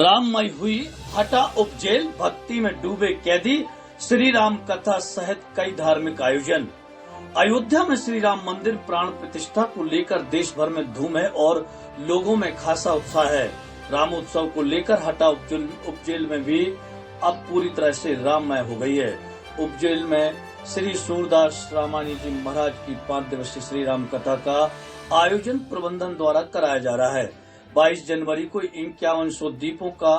राममय हुई हटा उपजेल, भक्ति में डूबे कैदी, श्री राम कथा सहित कई धार्मिक आयोजन। अयोध्या में श्री राम मंदिर प्राण प्रतिष्ठा को लेकर देश भर में धूम है और लोगों में खासा उत्साह है। राम उत्सव को लेकर हटा उपजेल में भी अब पूरी तरह से राममय हो गई है। उपजेल में श्री सूरदास रामानी जी महाराज की 5 दिवसीय श्री राम कथा का आयोजन प्रबंधन द्वारा कराया जा रहा है। 22 जनवरी को 5100 दीपों का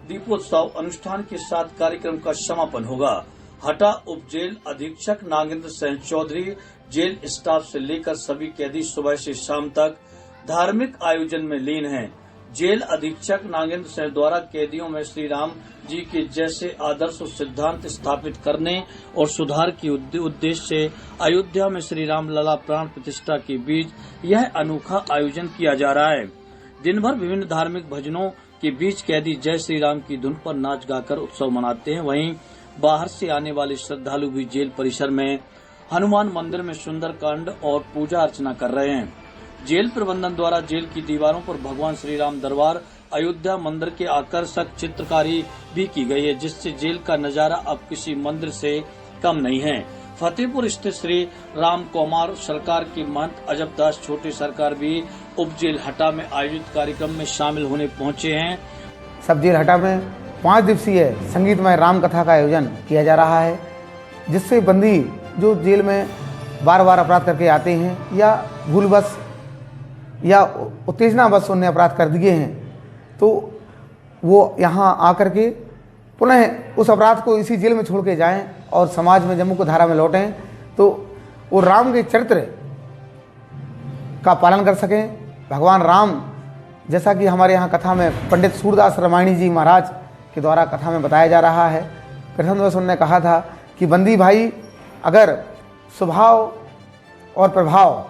दीपोत्सव अनुष्ठान के साथ कार्यक्रम का समापन होगा। हटा उपजेल अधीक्षक नागेंद्र सेन चौधरी जेल स्टाफ से लेकर सभी कैदी सुबह से शाम तक धार्मिक आयोजन में लीन हैं। जेल अधीक्षक नागेंद्र सेन द्वारा कैदियों में श्री राम जी के जैसे आदर्श और सिद्धांत स्थापित करने और सुधार के उद्देश्य से अयोध्या में श्री राम लला प्राण प्रतिष्ठा के बीच यह अनोखा आयोजन किया जा रहा है। दिन भर विभिन्न धार्मिक भजनों के बीच कैदी जय श्री राम की धुन पर नाच गाकर उत्सव मनाते हैं। वहीं बाहर से आने वाले श्रद्धालु भी जेल परिसर में हनुमान मंदिर में सुंदरकांड और पूजा अर्चना कर रहे हैं। जेल प्रबंधन द्वारा जेल की दीवारों पर भगवान श्री राम दरबार अयोध्या मंदिर के आकर्षक चित्रकारी भी की गई है, जिससे जेल का नजारा अब किसी मंदिर से कम नहीं है। फतेहपुर स्थित श्री राम कुमार सरकार के महंत अजब दास छोटे सरकार भी उपजेल हटा में आयोजित कार्यक्रम में शामिल होने पहुंचे हैं। सब जेल हटा में 5 दिवसीय संगीतमय राम कथा का आयोजन किया जा रहा है, जिससे बंदी जो जेल में बार बार अपराध करके आते हैं या भूलवश या उत्तेजनावश उन्हें अपराध कर दिए हैं, तो वो यहाँ आकर के पुनः उस अपराध को इसी जेल में छोड़ के जाएं और समाज में जब मुख्य धारा में लौटें तो वो राम के चरित्र का पालन कर सकें। भगवान राम, जैसा कि हमारे यहाँ कथा में पंडित सूरदास रामायणी जी महाराज के द्वारा कथा में बताया जा रहा है, प्रथम दिवस उन्होंने कहा था कि बंदी भाई अगर स्वभाव और प्रभाव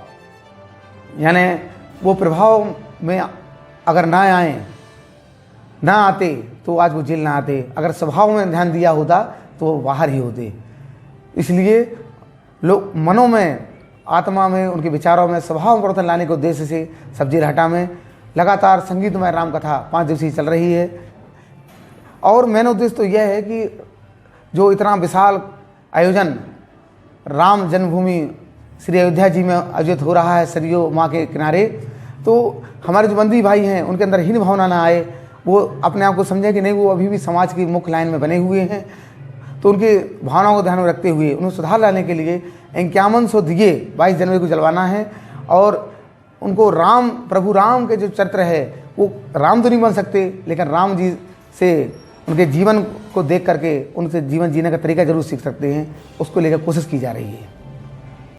यानी वो प्रभाव में अगर ना आते तो आज वो जेल ना आते, अगर स्वभाव में ध्यान दिया होता तो वो बाहर ही होते। इसलिए लोग मनों में, आत्मा में, उनके विचारों में स्वभाव में परिवर्तन लाने के उद्देश्य से सब जेल हटा में लगातार संगीतमय राम कथा 5 दिवसीय चल रही है। और मेन उद्देश्य तो यह है कि जो इतना विशाल आयोजन राम जन्मभूमि श्री अयोध्या जी में आयोजित हो रहा है सरयू माँ के किनारे, तो हमारे जो बंदी भाई हैं उनके अंदर हीन भावना ना आए, वो अपने आप को समझें कि नहीं वो अभी भी समाज की मुख्य लाइन में बने हुए हैं। तो उनकी भावनाओं को ध्यान में रखते हुए उन्हें सुधार लाने के लिए 5100 दिए 22 जनवरी को जलवाना है और उनको राम, प्रभु राम के जो चरित्र है वो राम तो नहीं बन सकते, लेकिन राम जी से उनके जीवन को देख करके उनसे जीवन जीने का तरीका जरूर सीख सकते हैं। उसको लेकर कोशिश की जा रही है।